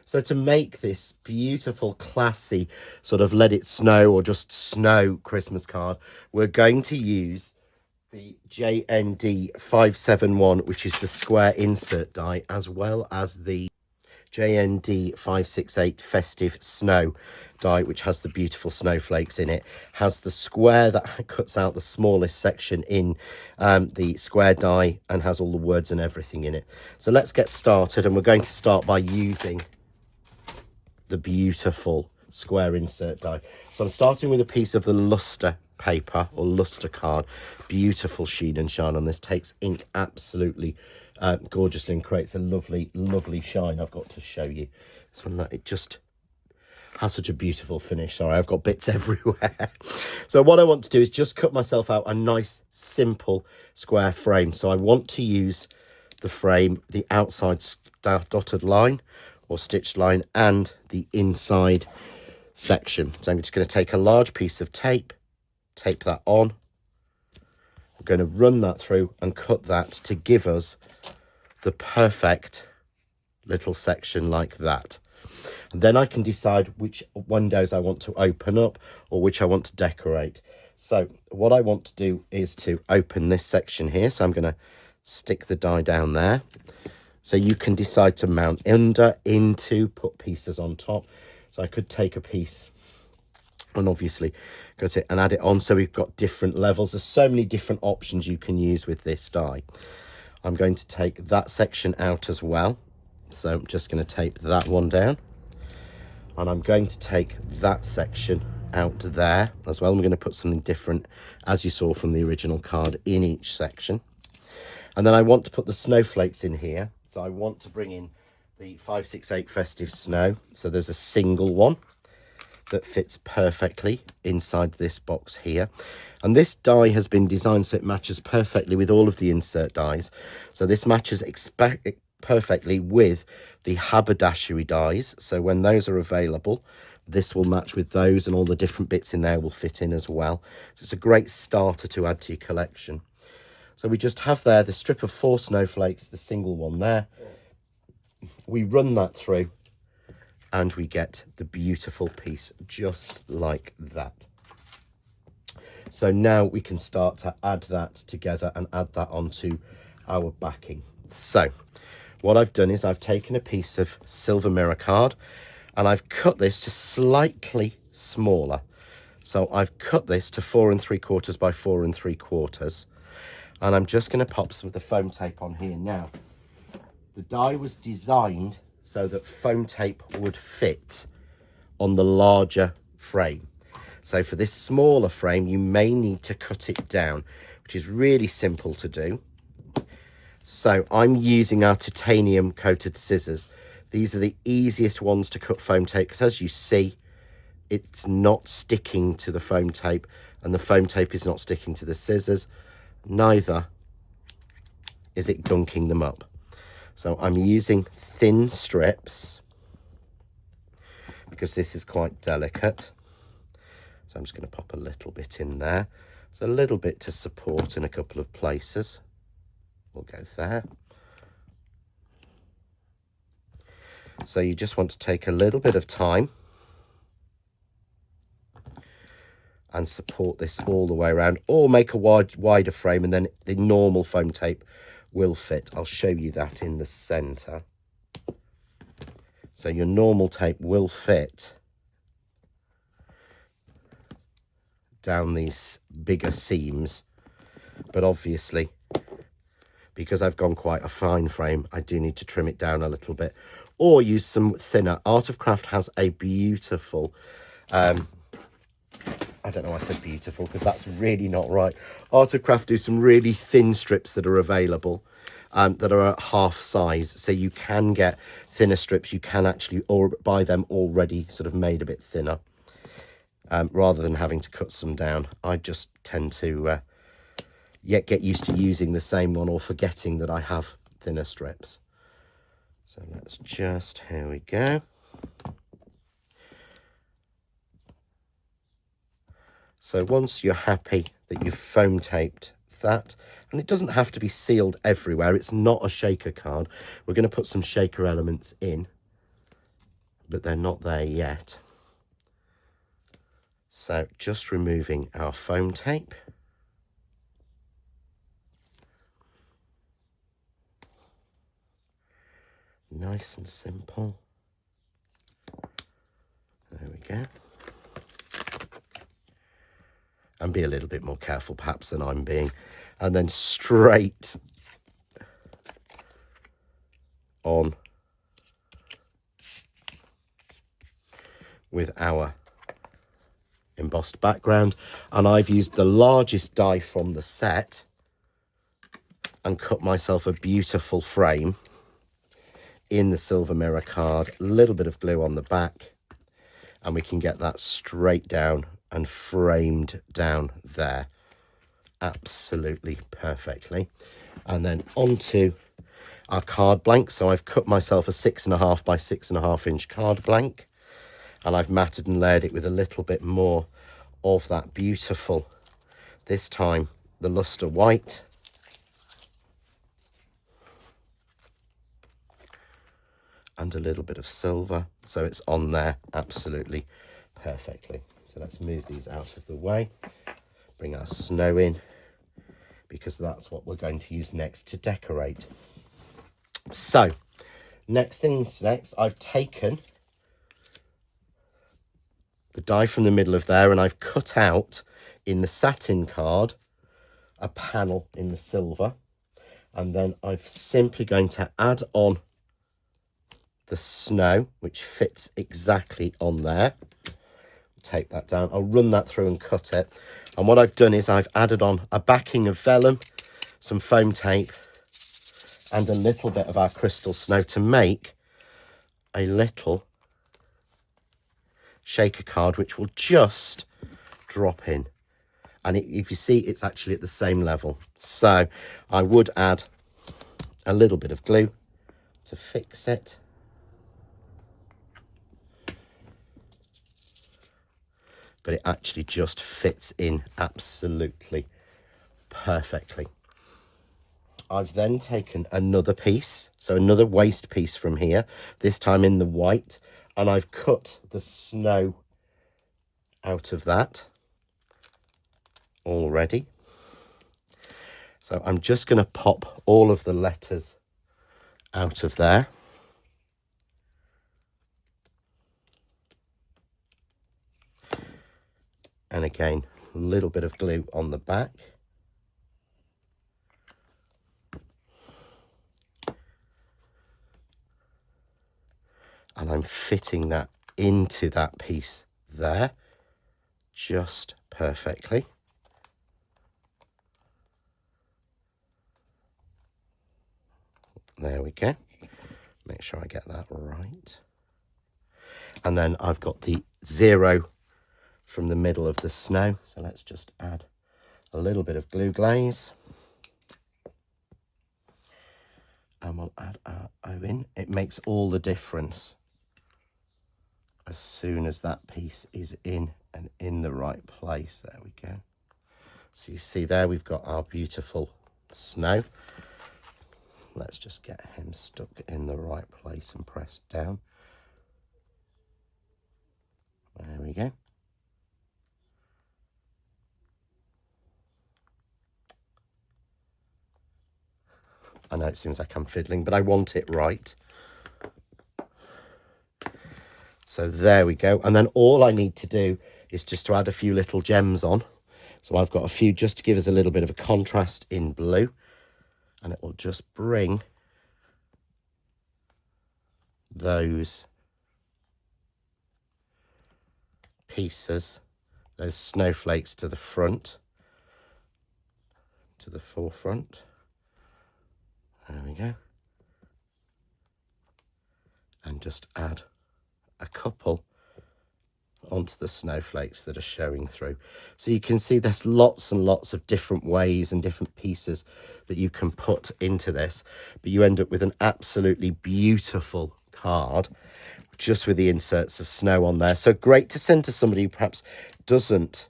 So to make this beautiful, classy, sort of let it snow or just snow Christmas card, we're going to use the JND571, which is the square insert die, as well as the JND568 festive snow die, which has the beautiful snowflakes in it, has the square that cuts out the smallest section in the square die and has all the words and everything in it. So let's get started, and we're going to start by using the beautiful square insert die. So I'm starting with a piece of the luster paper or luster card. Beautiful sheen and shine on this, takes ink absolutely gorgeously and creates a lovely shine. I've got to show you this one, that it just has such a beautiful finish. Sorry, I've got bits everywhere. So what I want to do is just cut myself out a nice simple square frame. So I want to use the frame, the outside dotted line or stitched line, and the inside section. So I'm just going to take a large piece of tape that on. I'm going to run that through and cut that to give us the perfect little section like that. And then I can decide which windows I want to open up or which I want to decorate. So what I want to do is to open this section here. So I'm going to stick the die down there. So you can decide to mount under, into, put pieces on top. So I could take a piece and obviously got it and add it on. So we've got different levels. There's so many different options you can use with this die. I'm going to take that section out as well. So I'm just going to tape that one down. And I'm going to take that section out there as well. I'm going to put something different, as you saw from the original card, in each section. And then I want to put the snowflakes in here. So I want to bring in the 568 festive snow. So there's a single one that fits perfectly inside this box here. And this die has been designed so it matches perfectly with all of the insert dies. So this matches perfectly with the haberdashery dies. So when those are available, this will match with those, and all the different bits in there will fit in as well. So it's a great starter to add to your collection. So we just have there the strip of 4 snowflakes, the single one there. We run that through and we get the beautiful piece just like that. So now we can start to add that together and add that onto our backing. So what I've done is I've taken a piece of silver mirror card and I've cut this to slightly smaller. So I've cut this to 4 3/4 by 4 3/4. And I'm just going to pop some of the foam tape on here. Now, the die was designed so that foam tape would fit on the larger frame. So for this smaller frame, you may need to cut it down, which is really simple to do. So I'm using our titanium coated scissors. These are the easiest ones to cut foam tape, because as you see, it's not sticking to the foam tape, and the foam tape is not sticking to the scissors. Neither is it gunking them up. So I'm using thin strips because this is quite delicate. So I'm just going to pop a little bit in there. So a little bit to support in a couple of places. We'll go there. So you just want to take a little bit of time and support this all the way around, or make a wider frame, and then the normal foam tape will fit. I'll show you that in the center. So your normal tape will fit down these bigger seams, but obviously because I've gone quite a fine frame, I do need to trim it down a little bit, or use some thinner. Art of Craft has a beautiful I don't know why I said beautiful, because that's really not right. Art of Craft do some really thin strips that are available, that are at half size. So you can get thinner strips. You can actually buy them already sort of made a bit thinner, rather than having to cut some down. I just tend to get used to using the same one, or forgetting that I have thinner strips. So let's just, here we go. So once you're happy that you've foam taped that, and it doesn't have to be sealed everywhere, it's not a shaker card. We're going to put some shaker elements in but they're not there yet. So just removing our foam tape. Nice and simple. There we go. And be a little bit more careful perhaps than I'm being. And then straight on with our embossed background. And I've used the largest die from the set and cut myself a beautiful frame in the silver mirror card, a little bit of glue on the back, and we can get that straight down and framed down there absolutely perfectly. And then onto our card blank. So I've cut myself a 6.5 by 6.5 inch card blank, and I've matted and layered it with a little bit more of that beautiful, this time the luster white, and a little bit of silver, so it's on there absolutely perfectly. So let's move these out of the way, bring our snow in, because that's what we're going to use next to decorate. So next, I've taken the die from the middle of there and I've cut out in the satin card a panel in the silver, and then I'm simply going to add on the snow, which fits exactly on there. Take that down, I'll run that through and cut it. And what I've done is I've added on a backing of vellum, some foam tape, and a little bit of our crystal snow to make a little shaker card, which will just drop in. And if you see, it's actually at the same level. So I would add a little bit of glue to fix it. But it actually just fits in absolutely perfectly. I've then taken another piece, so another waste piece from here, this time in the white, and I've cut the snow out of that already. So I'm just going to pop all of the letters out of there. And again, a little bit of glue on the back. And I'm fitting that into that piece there, just perfectly. There we go. Make sure I get that right. And then I've got the 0 from the middle of the snow. So let's just add a little bit of glue glaze. And we'll add our O in. It makes all the difference as soon as that piece is in and in the right place. There we go. So you see there, we've got our beautiful snow. Let's just get him stuck in the right place and pressed down. There we go. I know it seems like I'm fiddling, but I want it right. So there we go. And then all I need to do is just to add a few little gems on. So I've got a few just to give us a little bit of a contrast in blue. And it will just bring those pieces, those snowflakes to the front, to the forefront. There we go. And just add a couple onto the snowflakes that are showing through. So you can see there's lots and lots of different ways and different pieces that you can put into this, but you end up with an absolutely beautiful card just with the inserts of snow on there. So great to send to somebody who perhaps doesn't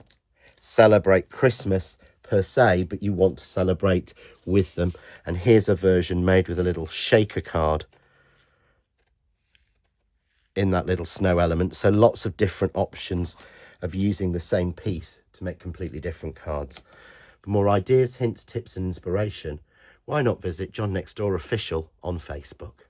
celebrate Christmas per se, but you want to celebrate with them. And here's a version made with a little shaker card in that little snow element. So lots of different options of using the same piece to make completely different cards. For more ideas, hints, tips and inspiration, why not visit John Next Door Official on Facebook.